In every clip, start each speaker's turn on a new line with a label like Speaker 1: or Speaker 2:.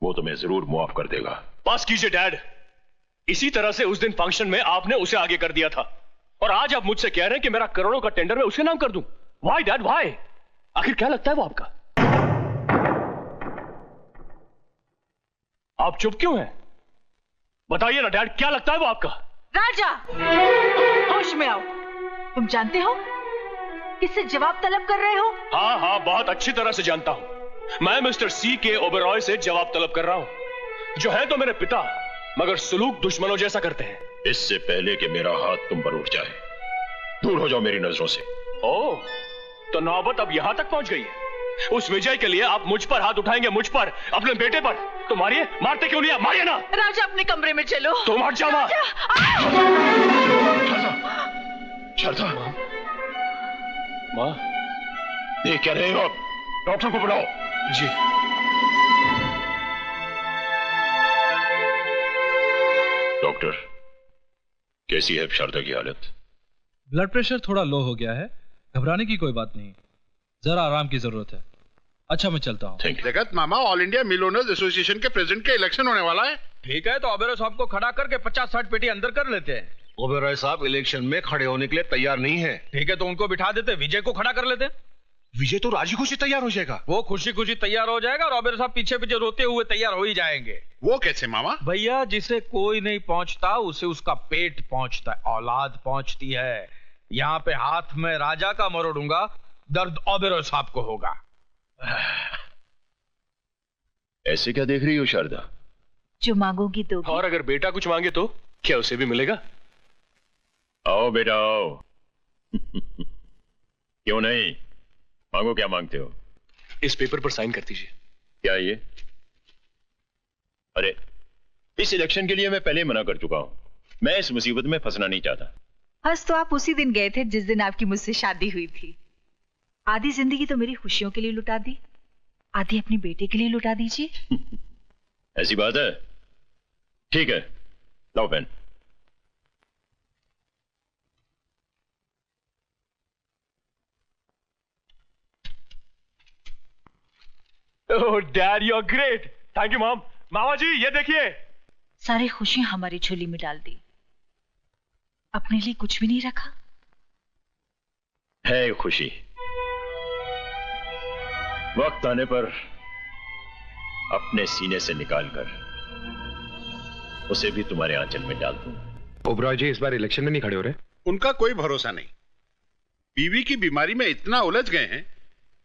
Speaker 1: वो तुम्हें जरूर मुआफ कर देगा।
Speaker 2: पास कीजिए डैड। इसी तरह से उस दिन फंक्शन में आपने उसे आगे कर दिया था और आज आप मुझसे कह रहे हैं कि मेरा करोड़ों का टेंडर मैं उसे नाम कर दूं। Why dad why? आखिर क्या लगता है वो आपका? आप चुप क्यों हैं? बताइए ना डैड, क्या लगता है वो आपका?
Speaker 3: राजा, होश में आओ। तुम जानते हो किससे जवाब तलब कर रहे हो?
Speaker 2: हाँ हाँ, बहुत अच्छी तरह से जानता हूं। मैं मिस्टर सी के ओबेरॉय से जवाब तलब कर रहा हूं, जो है तो मेरे पिता मगर सुलूक दुश्मनों जैसा करते हैं।
Speaker 1: इससे पहले कि मेरा हाथ तुम पर उठ जाए, दूर हो जाओ मेरी नजरों से।
Speaker 2: ओह, तो नौबत अब यहां तक पहुंच गई है। उस विजय के लिए आप मुझ पर हाथ उठाएंगे, मुझ पर, अपने बेटे पर। तो मारिए, मारते क्यों नहीं आप? मारिए ना।
Speaker 3: राजा, अपने कमरे में चलो।
Speaker 2: तुम हट जाओ।
Speaker 1: शारदा,
Speaker 2: माँ,
Speaker 1: देख क्या रहे हो आप? डॉक्टर को बुलाओ।
Speaker 2: जी।
Speaker 1: डॉक्टर, कैसी है शारदा की हालत?
Speaker 4: ब्लड प्रेशर थोड़ा लो हो गया है, घबराने की कोई बात नहीं, जरा आराम की जरूरत है। अच्छा, मैं चलता हूँ।
Speaker 5: जगत मामा, all India mill owners association के प्रेसिडेंट के इलेक्शन होने वाला है।
Speaker 6: ठीक है, तो ओबेरॉय साहब को खड़ा करके 50-60 पेटी अंदर कर लेते हैं।
Speaker 7: ओबेरॉय साहब इलेक्शन में खड़े होने के लिए तैयार नहीं है।
Speaker 6: ठीक है, तो उनको बिठा देते, विजय को खड़ा कर लेते।
Speaker 7: विजय तो राजी खुशी तैयार हो जाएगा।
Speaker 6: वो खुशी खुशी तैयार हो जाएगा और ओबेरॉय साहब पीछे पीछे रोते हुए तैयार हो ही जाएंगे।
Speaker 5: वो कैसे मामा?
Speaker 6: भैया, जिसे कोई नहीं पहुंचता उसे उसका पेट पहुंचता है, औलाद पहुंचती है। यहाँ पे हाथ में राजा का मरोड़ूंगा, दर्द ओबेरॉय साहब को होगा।
Speaker 1: ऐसे क्या देख रही हो शारदा?
Speaker 3: जो मांगोगी तो।
Speaker 2: और अगर बेटा कुछ मांगे तो क्या उसे भी मिलेगा?
Speaker 1: आओ बेटा आओ। क्यों नहीं, मांगो, क्या मांगते हो?
Speaker 2: इस पेपर पर साइन कर दीजिए।
Speaker 1: क्या ये? अरे, इस इलेक्शन के लिए मैं पहले मना कर चुका हूं। मैं इस मुसीबत में फंसना नहीं चाहता।
Speaker 3: हंस तो आप उसी दिन गए थे जिस दिन आपकी मुझसे शादी हुई थी। आधी जिंदगी तो मेरी खुशियों के लिए लुटा दी, आधी अपने बेटे के लिए लुटा दीजिए।
Speaker 1: ऐसी बात है? ठीक है, लाओ pen.
Speaker 2: Oh dad, you are great. Thank you mom. मामा जी, ये देखिए।
Speaker 3: सारी खुशियां हमारी झोली में डाल दी, अपने लिए कुछ भी नहीं रखा।
Speaker 1: है खुशी, वक्त आने पर अपने सीने से निकालकर उसे भी तुम्हारे आंचल में डाल दूं।
Speaker 7: ओबेरॉय जी इस बार इलेक्शन में नहीं खड़े हो रहे?
Speaker 5: उनका कोई भरोसा नहीं। बीवी की बीमारी में इतना उलझ गए हैं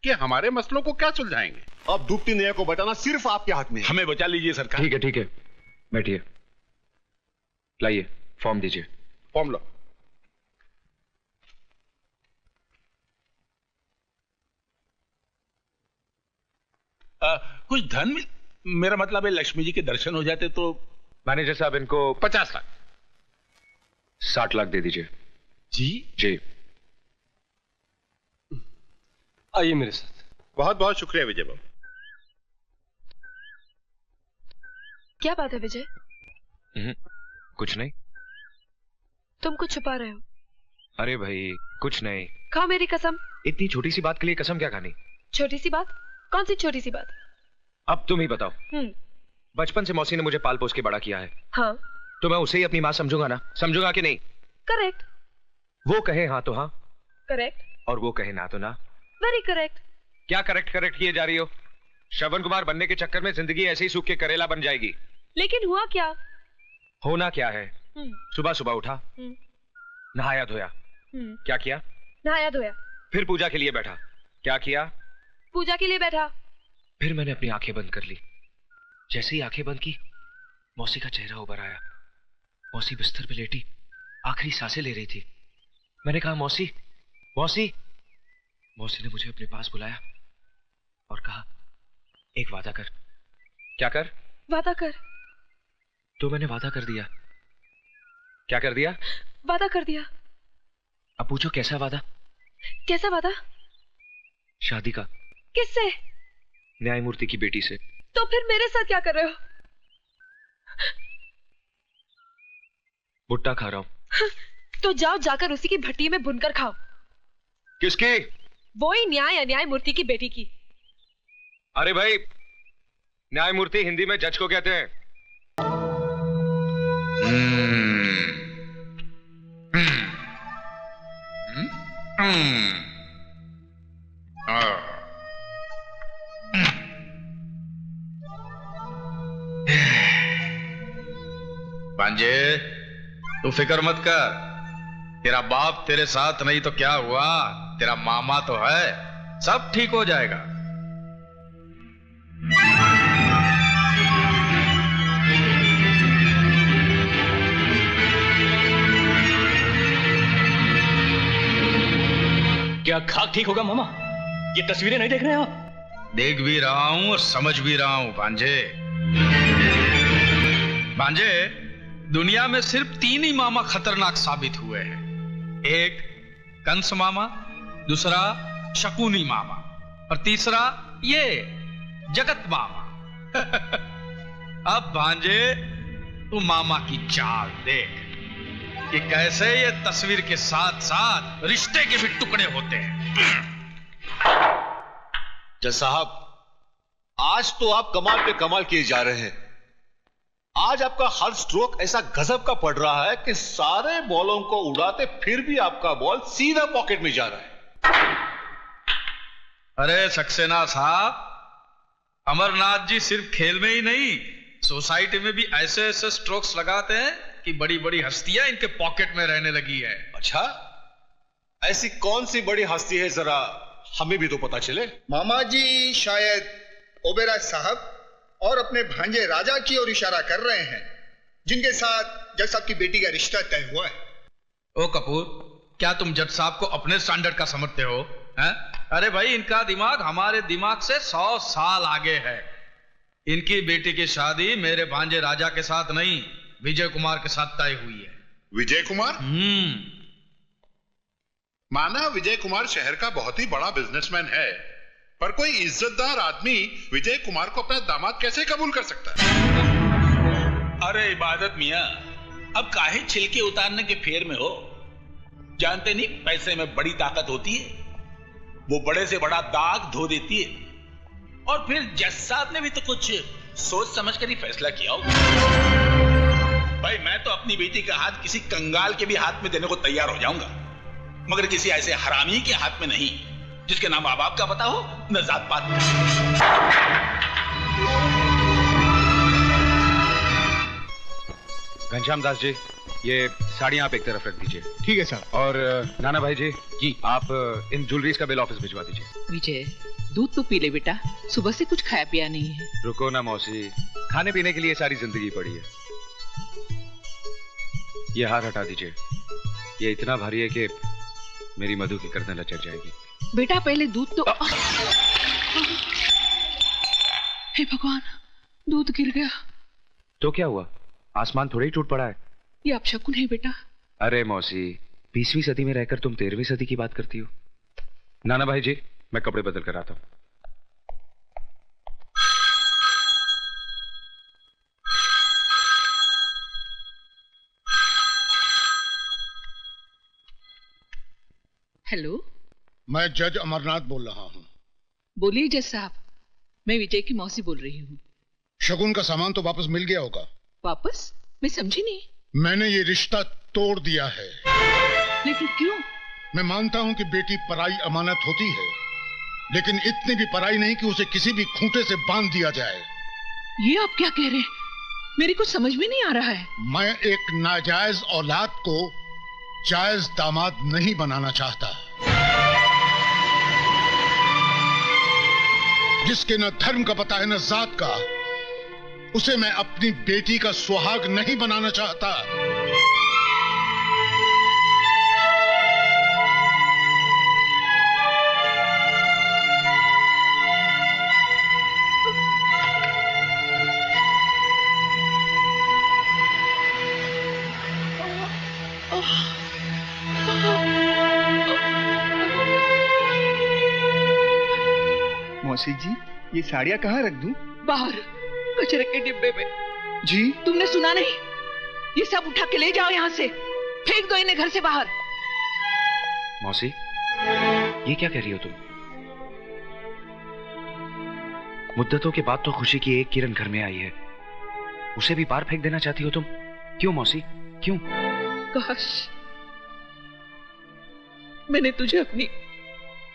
Speaker 5: कि हमारे मसलों को क्या सुलझाएंगे।
Speaker 7: अब डूबती नैया को बचाना सिर्फ आपके हाथ में है।
Speaker 6: हमें बचा लीजिए सरकार।
Speaker 7: ठीक है, बैठिए, लाइए फॉर्म दीजिए।
Speaker 5: फॉर्म लो।
Speaker 6: कुछ धन मेरा मतलब है लक्ष्मी जी के दर्शन हो जाते तो।
Speaker 7: मैनेजर साहब, इनको
Speaker 5: 50 लाख।
Speaker 7: 60 लाख दे दीजिए। जी।
Speaker 2: आइए मेरे साथ।
Speaker 5: बहुत बहुत शुक्रिया विजय बाबू।
Speaker 8: क्या बात है विजय?
Speaker 7: कुछ नहीं।
Speaker 8: तुम कुछ छुपा रहे हो?
Speaker 7: अरे भाई कुछ नहीं।
Speaker 8: खाओ मेरी कसम।
Speaker 7: इतनी छोटी सी बात के लिए कसम क्या खानी?
Speaker 8: छोटी सी बात? कौन सी छोटी सी बात?
Speaker 7: अब तुम ही बताओ। बचपन से मौसी ने मुझे पाल पोस के बड़ा किया है।
Speaker 8: हाँ।
Speaker 7: तो मैं उसे ही अपनी माँ समझूंगा ना? समझूंगा कि नहीं?
Speaker 8: करेक्ट।
Speaker 7: वो कहे हाँ तो हाँ,
Speaker 8: करेक्ट।
Speaker 7: और वो कहे ना तो ना।
Speaker 8: Very correct.
Speaker 7: क्या करेक्ट किए जा रही हो? श्रवण कुमार बनने के चक्कर में जिंदगी ऐसे ही सूख के करेला बन जाएगी।
Speaker 8: लेकिन हुआ क्या?
Speaker 7: होना क्या है? सुबह सुबह उठा, नहाया धोया। क्या किया?
Speaker 8: नहाया धोया।
Speaker 7: फिर पूजा के लिए बैठा। क्या किया?
Speaker 8: पूजा के लिए बैठा।
Speaker 7: फिर मैंने अपनी आंखें बंद कर ली। जैसे ही आंखें बंद की, मौसी का चेहरा उभर आया। मौसी बिस्तर पे लेटी आखिरी सांसें ले रही थी। मैंने कहा मौसी, मौसी। मौसी ने मुझे अपने पास बुलाया और कहा, एक वादा कर। क्या कर?
Speaker 8: वादा कर।
Speaker 7: तो मैंने वादा कर दिया। क्या कर दिया?
Speaker 8: वादा कर दिया।
Speaker 7: अब पूछो कैसा वादा?
Speaker 8: कैसा वादा?
Speaker 7: शादी का।
Speaker 8: किससे?
Speaker 7: न्यायमूर्ति की बेटी से।
Speaker 8: तो फिर मेरे साथ क्या कर रहे हो?
Speaker 7: भुट्टा खा रहा हूं।
Speaker 8: तो जाओ, जाकर उसी की भट्टी में भुनकर खाओ।
Speaker 7: किसकी?
Speaker 8: वो ही न्याय अन्याय मूर्ति की बेटी की।
Speaker 7: अरे भाई, न्यायमूर्ति हिंदी में जज को कहते हैं।
Speaker 6: भांजे, तू फिक्र मत कर। तेरा बाप तेरे साथ नहीं तो क्या हुआ, तेरा मामा तो है, सब ठीक हो जाएगा।
Speaker 2: क्या खाक ठीक होगा मामा? ये तस्वीरें नहीं देख रहे आप?
Speaker 6: देख भी रहा हूं और समझ भी रहा हूं भांजे। भांजे, दुनिया में सिर्फ 3 ही मामा खतरनाक साबित हुए हैं। एक कंस मामा, दूसरा शकुनी मामा और तीसरा ये जगत मामा। अब भांजे, तू मामा की चाल देख कि कैसे ये तस्वीर के साथ साथ रिश्ते के भी टुकड़े होते हैं।
Speaker 9: जज साहब, आज तो आप कमाल पे कमाल किए जा रहे हैं। आज आपका हर स्ट्रोक ऐसा गजब का पड़ रहा है कि सारे बॉलों को उड़ाते फिर भी आपका बॉल सीधा पॉकेट में जा रहा है।
Speaker 6: अरे सक्सेना साहब, अमरनाथ जी सिर्फ खेल में ही नहीं, सोसाइटी में भी ऐसे ऐसे स्ट्रोक्स लगाते हैं कि बड़ी बड़ी हस्तियां इनके पॉकेट में रहने लगी है।
Speaker 9: अच्छा, ऐसी कौन सी बड़ी हस्ती है, जरा हमें भी तो पता चले।
Speaker 10: मामा जी शायद ओबेरॉय साहब और अपने भांजे राजा की ओर इशारा कर रहे हैं, जिनके साथ जज साहब की बेटी का रिश्ता तय हुआ है।
Speaker 6: ओ कपूर, क्या तुम जज साहब को अपने स्टैंडर्ड का समझते हो? हैं? अरे भाई, इनका दिमाग हमारे दिमाग से 100 साल आगे है। इनकी बेटी की शादी मेरे भांजे राजा के साथ नहीं, विजय कुमार के साथ तय हुई है।
Speaker 5: विजय कुमार? माना विजय कुमार शहर का बहुत ही बड़ा बिजनेसमैन है, पर कोई इज्जतदार आदमी विजय कुमार को अपना दामाद कैसे कबूल कर सकता है?
Speaker 11: अरे इबादत मियां, अब काहे छिलके उतारने के फेर में हो? जानते नहीं पैसे में बड़ी ताकत होती है, वो बड़े से बड़ा दाग धो देती है। और फिर जज साहब ने भी तो कुछ सोच समझ कर ही फैसला किया होगा। भाई, मैं तो अपनी बेटी का हाथ किसी कंगाल के भी हाथ में देने को तैयार हो जाऊंगा, मगर किसी ऐसे हरामी के हाथ में नहीं, जिसके नाम माँ बाप का पता हो न जात पात का।
Speaker 7: घनश्याम दास जी, ये साड़ियां आप एक तरफ रख दीजिए।
Speaker 10: ठीक है सर।
Speaker 7: और नाना भाई जी, आप इन ज्वेलरीज का बिल ऑफिस भिजवा दीजिए।
Speaker 12: विजय, दूध तो पी ले बेटा, सुबह से कुछ खाया पिया नहीं है।
Speaker 7: रुको ना मौसी, खाने पीने के लिए सारी जिंदगी पड़ी है। ये हार हटा दीजिए, ये इतना भारी है कि मेरी मधु की गर्दन लचक जाएगी।
Speaker 12: बेटा पहले दूध तो हे भगवान, दूध गिर गया।
Speaker 7: तो क्या हुआ? आसमान थोड़ा ही टूट पड़ा है।
Speaker 12: ये अपशकुन है बेटा।
Speaker 7: अरे मौसी, 20वीं सदी में रहकर तुम 13वीं सदी की बात करती हो। नाना भाई जी, मैं कपड़े बदल कर आता हूं।
Speaker 12: हेलो,
Speaker 10: मैं जज अमरनाथ बोल रहा हूँ।
Speaker 12: बोलिए जज साहब, मैं विजय की मौसी बोल रही हूँ।
Speaker 10: शगुन का सामान तो वापस मिल गया होगा?
Speaker 12: वापस? मैं समझी नहीं।
Speaker 10: मैंने ये रिश्ता तोड़ दिया है।
Speaker 12: लेकिन क्यों?
Speaker 10: मैं मानता हूँ कि बेटी पराई अमानत होती है, लेकिन इतनी भी पराई नहीं कि उसे किसी भी खूंटे से बांध दिया जाए।
Speaker 12: ये आप क्या कह रहे हैं? मेरी कुछ समझ में नहीं आ रहा है।
Speaker 10: मैं एक नाजायज औलाद को जायज दामाद नहीं बनाना चाहता, जिसके न धर्म का पता है न जात का। उसे मैं अपनी बेटी का सुहाग नहीं बनाना चाहता।
Speaker 13: मौसी जी, ये साड़ियाँ कहाँ रख दूं?
Speaker 12: बाहर कचरे के डिब्बे में।
Speaker 13: जी?
Speaker 12: तुमने सुना नहीं? ये सब उठा के ले जाओ यहाँ से, फेंक दो इन्हें घर से बाहर।
Speaker 7: मौसी, ये क्या कह रही हो तुम? मुद्दतों के बाद तो खुशी की एक किरण घर में आई है, उसे भी पार फेंक देना चाहती हो तुम? क्यों मौसी, क्यों?
Speaker 12: काश मैंने तुझे अपनी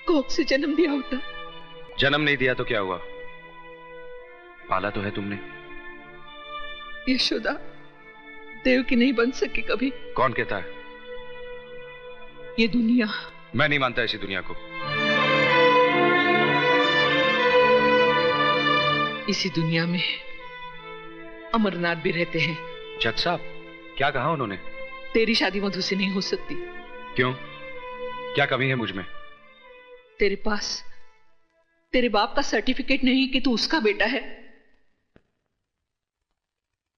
Speaker 12: कोख से जन्म दिया होता।
Speaker 7: जन्म नहीं दिया तो क्या हुआ? पाला तो है तुमने।
Speaker 12: यशोदा देव की नहीं बन सकी कभी।
Speaker 7: कौन कहता है?
Speaker 12: ये दुनिया।
Speaker 7: मैं नहीं मानता इसी दुनिया को।
Speaker 12: इसी दुनिया में अमरनाथ भी रहते हैं।
Speaker 7: जज साहब, क्या कहा उन्होंने?
Speaker 12: तेरी शादी मधु से नहीं हो सकती।
Speaker 7: क्यों? क्या कमी है मुझ में?
Speaker 12: तेरे पास तेरे बाप का सर्टिफिकेट नहीं कि तू उसका बेटा है।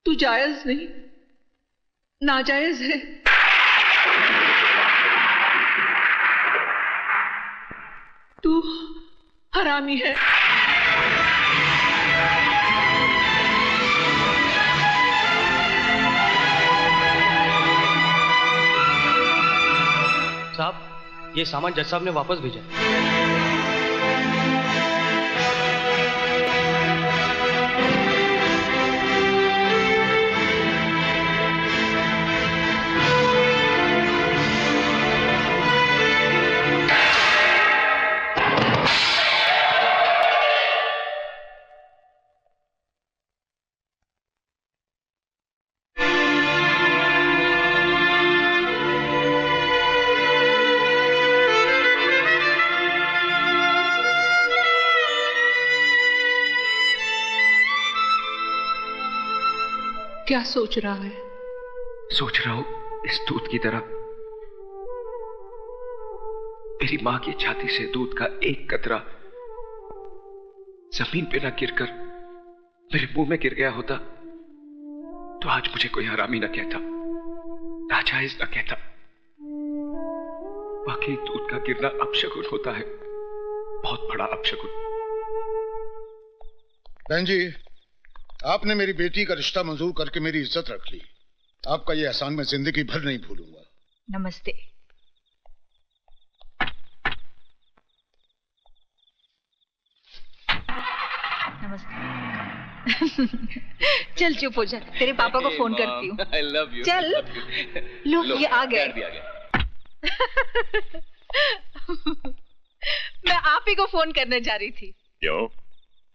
Speaker 12: तू जायज नहीं, नाजायज है। तू हरामी है।
Speaker 14: साहब, ये सामान जज साहब ने वापस भेजा।
Speaker 12: क्या सोच रहा है?
Speaker 7: सोच रहा हूं इस दूध की तरह मेरी मां की छाती से दूध का एक कतरा जमीन पे ना गिरकर मेरे मुंह में गिर गया होता तो आज मुझे कोई हरामी न कहता, नाजायज न कहता। वाकई दूध का गिरना अपशकुन होता है, बहुत बड़ा अपशकुन।
Speaker 5: बहन जी, आपने मेरी बेटी का रिश्ता मंजूर करके मेरी इज्जत रख ली। आपका ये एहसान मैं जिंदगी भर नहीं भूलूंगा।
Speaker 3: नमस्ते। नमस्ते। चल चुप हो जा, तेरे पापा को फोन करती हूँ।
Speaker 2: I love you.
Speaker 3: चल। लो ये आ गए। मैं आप ही को फोन करने जा रही थी।
Speaker 1: क्यों,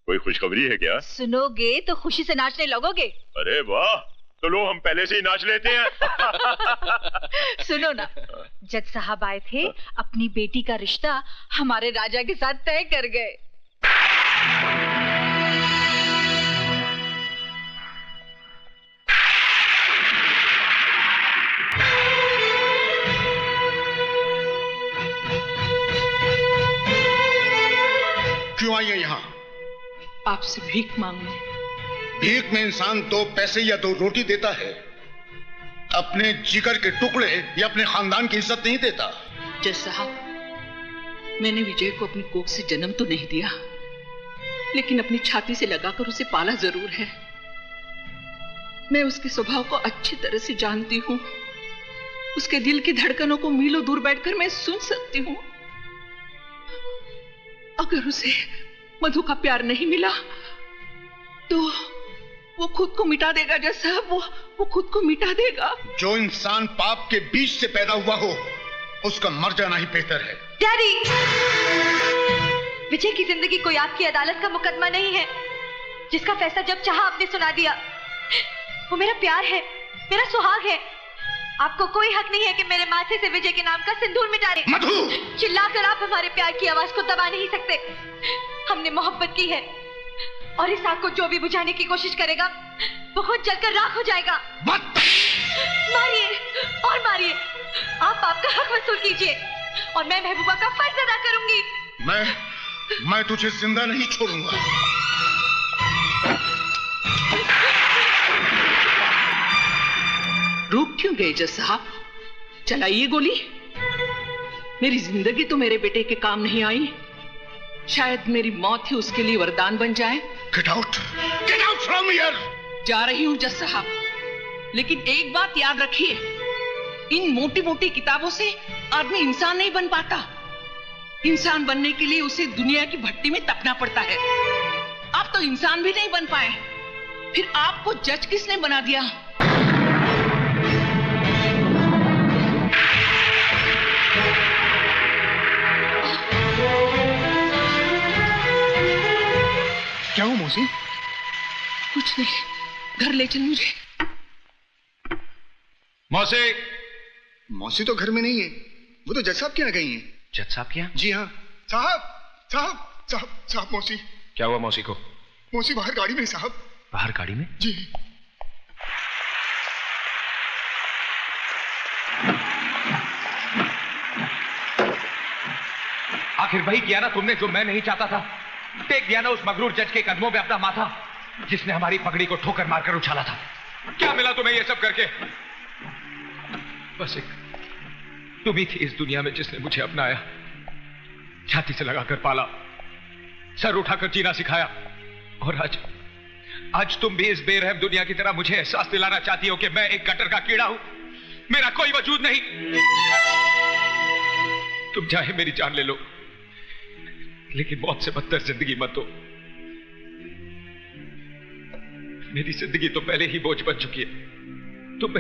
Speaker 1: कोई खुशखबरी है क्या?
Speaker 3: सुनोगे तो खुशी से नाचने लगोगे।
Speaker 1: अरे वाह, तो लो हम पहले से ही नाच लेते हैं।
Speaker 3: सुनो ना, जज साहब आए थे, अपनी बेटी का रिश्ता हमारे राजा के साथ तय कर गए।
Speaker 5: क्यों आई है यहाँ?
Speaker 12: आपसे भीख मांगने।
Speaker 5: भीख में इंसान 2 पैसे या 2 रोटी देता है, अपने जिगर के टुकड़े या अपने खानदान की इज्जत नहीं देता।
Speaker 12: जज साहब, मैंने विजय को अपनी कोख से जन्म तो नहीं दिया, लेकिन अपनी छाती से लगाकर उसे पाला जरूर है। मैं उसके स्वभाव को अच्छी तरह से जानती हूँ। उसके दिल की धड़कनों को मीलों दूर बैठकर मैं सुन सकती हूँ। अगर उसे मधु का प्यार नहीं मिला तो वो खुद को मिटा देगा। जज साहब, वो खुद को मिटा देगा।
Speaker 5: जो इंसान पाप के बीच से पैदा हुआ हो उसका मर जाना ही बेहतर है।
Speaker 8: डैडी, विजय की जिंदगी कोई आपकी अदालत का मुकदमा नहीं है जिसका फैसला जब चाहा आपने सुना दिया। वो मेरा प्यार है, मेरा सुहाग है। आपको कोई हक नहीं है कि मेरे माथे से विजय के नाम का सिंदूर मिटा दें।
Speaker 5: मधु!
Speaker 8: चिल्लाकर आप हमारे प्यार की आवाज को दबा नहीं सकते। हमने मोहब्बत की है और इस आग को जो भी बुझाने की कोशिश करेगा वो खुद जलकर राख हो जाएगा। मारिए और मारिए, आप आपका हक वसूल कीजिए और मैं महबूबा का फर्ज अदा करूंगी।
Speaker 5: मैं तुझे जिंदा नहीं छोड़ूंगा।
Speaker 12: रुक क्यों गए जज साहब? चलाइए गोली। मेरी जिंदगी तो मेरे बेटे के काम नहीं आई, शायद मेरी मौत ही उसके लिए वरदान बन जाए।
Speaker 5: Get out from here!
Speaker 12: जा रही हूं जज साहब, लेकिन एक बात याद रखिए, इन मोटी मोटी किताबों से आदमी इंसान नहीं बन पाता। इंसान बनने के लिए उसे दुनिया की भट्टी में तपना पड़ता है। आप तो इंसान भी नहीं बन पाए, फिर आपको जज किसने बना दिया?
Speaker 10: क्या हो मौसी?
Speaker 12: कुछ नहीं, घर ले चल मुझे।
Speaker 9: मौसी।
Speaker 10: मौसी तो घर में नहीं है, वो तो जज साहब के यहाँ गई हैं।
Speaker 7: जज साहब के यहाँ?
Speaker 10: जी हाँ। साहब साहब साहब साहब मौसी।
Speaker 7: क्या हुआ मौसी को?
Speaker 10: मौसी बाहर गाड़ी में साहब।
Speaker 7: बाहर गाड़ी में?
Speaker 10: जी।
Speaker 7: आखिर वही किया ना तुमने जो मैं नहीं चाहता था। टेक दिया ना उस मगरूर जज के कदमों पे अपना माथा, जिसने हमारी पगड़ी को ठोकर मारकर उछाला था। क्या मिला तुम्हें ये सब करके? बस एक तुम ही थी इस दुनिया में जिसने मुझे अपनाया, छाती से लगाकर पाला, सर उठाकर जीना सिखाया। और आज तुम भी इस बेरहम दुनिया की तरह मुझे एहसास दिलाना चाहती हो कि मैं एक गटर का कीड़ा हूं, मेरा कोई वजूद नहीं। तुम चाहे मेरी जान ले लो, लेकिन मौत से बदतर जिंदगी मत दो। मेरी जिंदगी तो पहले ही बोझ बन चुकी है।